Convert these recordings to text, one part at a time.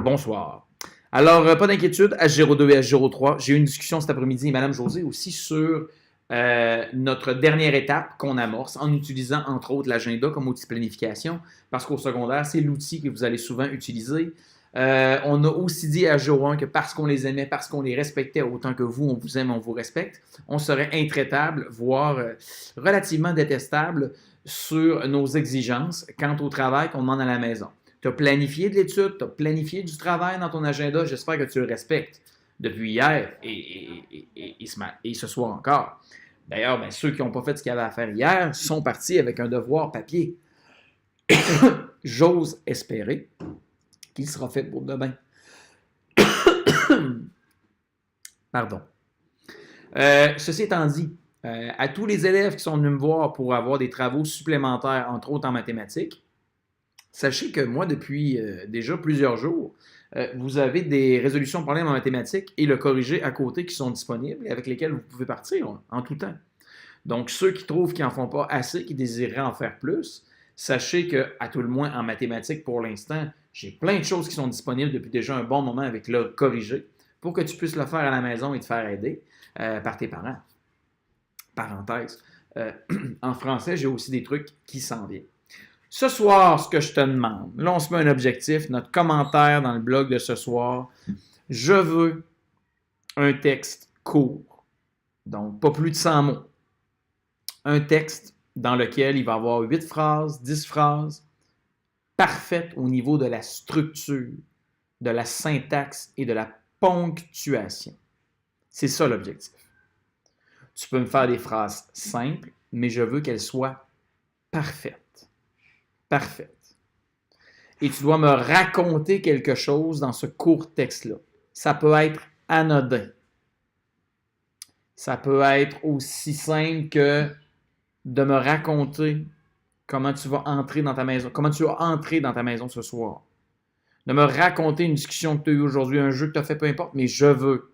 Bonsoir. Alors, pas d'inquiétude, H02 et H03. J'ai eu une discussion cet après-midi, Madame Josée, aussi sur notre dernière étape qu'on amorce en utilisant, entre autres, l'agenda comme outil de planification, parce qu'au secondaire, c'est l'outil que vous allez souvent utiliser. On a aussi dit à H01 que parce qu'on les aimait, parce qu'on les respectait autant que vous, on vous aime, on vous respecte, on serait intraitable, voire relativement détestable sur nos exigences quant au travail qu'on demande à la maison. Tu as planifié de l'étude, tu as planifié du travail dans ton agenda, j'espère que tu le respectes depuis hier et ce soir encore. D'ailleurs, ben, ceux qui n'ont pas fait ce qu'ils avaient à faire hier sont partis avec un devoir papier. J'ose espérer qu'il sera fait pour demain. Pardon. Ceci étant dit, à tous les élèves qui sont venus me voir pour avoir des travaux supplémentaires, entre autres en mathématiques, sachez que moi, depuis déjà plusieurs jours, vous avez des résolutions de problèmes en mathématiques et le corrigé à côté qui sont disponibles et avec lesquels vous pouvez partir en tout temps. Donc, ceux qui trouvent qu'ils n'en font pas assez, qui désireraient en faire plus, sachez qu'à tout le moins en mathématiques, pour l'instant, j'ai plein de choses qui sont disponibles depuis déjà un bon moment avec le corrigé pour que tu puisses le faire à la maison et te faire aider par tes parents. Parenthèse. En français, j'ai aussi des trucs qui s'en viennent. Ce soir, ce que je te demande, là, on se met un objectif, notre commentaire dans le blog de ce soir, je veux un texte court, donc pas plus de 100 mots. Un texte dans lequel il va y avoir 8 phrases, 10 phrases, parfaites au niveau de la structure, de la syntaxe et de la ponctuation. C'est ça l'objectif. Tu peux me faire des phrases simples, mais je veux qu'elles soient parfaites. Parfaite. Et tu dois me raconter quelque chose dans ce court texte-là. Ça peut être anodin. Ça peut être aussi simple que de me raconter comment tu vas entrer dans ta maison, comment tu vas entrer dans ta maison ce soir. De me raconter une discussion que tu as eue aujourd'hui, un jeu que tu as fait, peu importe, mais je veux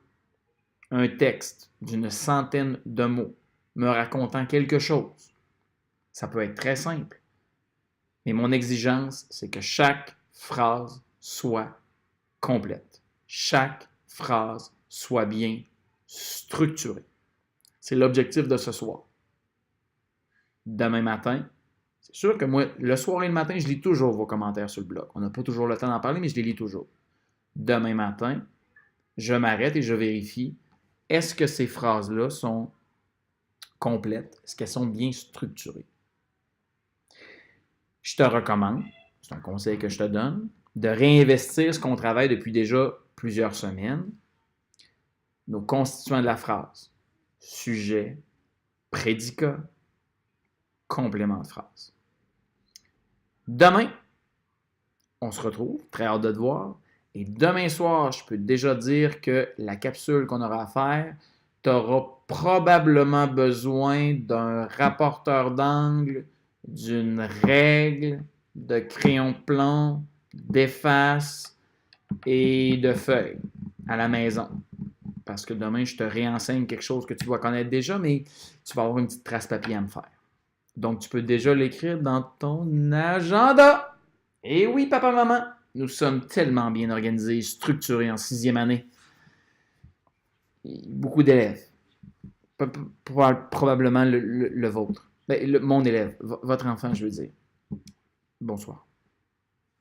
un texte d'une centaine de mots me racontant quelque chose. Ça peut être très simple. Mais mon exigence, c'est que chaque phrase soit complète. Chaque phrase soit bien structurée. C'est l'objectif de ce soir. Demain matin, c'est sûr que moi, le soir et le matin, je lis toujours vos commentaires sur le blog. On n'a pas toujours le temps d'en parler, mais je les lis toujours. Demain matin, je m'arrête et je vérifie, est-ce que ces phrases-là sont complètes? Est-ce qu'elles sont bien structurées? Je te recommande, c'est un conseil que je te donne, de réinvestir ce qu'on travaille depuis déjà plusieurs semaines, nos constituants de la phrase, sujet, prédicat, complément de phrase. Demain, on se retrouve, très hâte de te voir, et demain soir, je peux déjà dire que la capsule qu'on aura à faire, tu auras probablement besoin d'un rapporteur d'angle, d'une règle, de crayon de plomb, d'efface et de feuilles à la maison. Parce que demain, je te réenseigne quelque chose que tu dois connaître déjà, mais tu vas avoir une petite trace papier à me faire. Donc, tu peux déjà l'écrire dans ton agenda. Et oui, papa, maman, nous sommes tellement bien organisés, structurés en 6e année. Beaucoup d'élèves. Probablement le vôtre. Ben, mon élève, votre enfant, je veux dire. Bonsoir.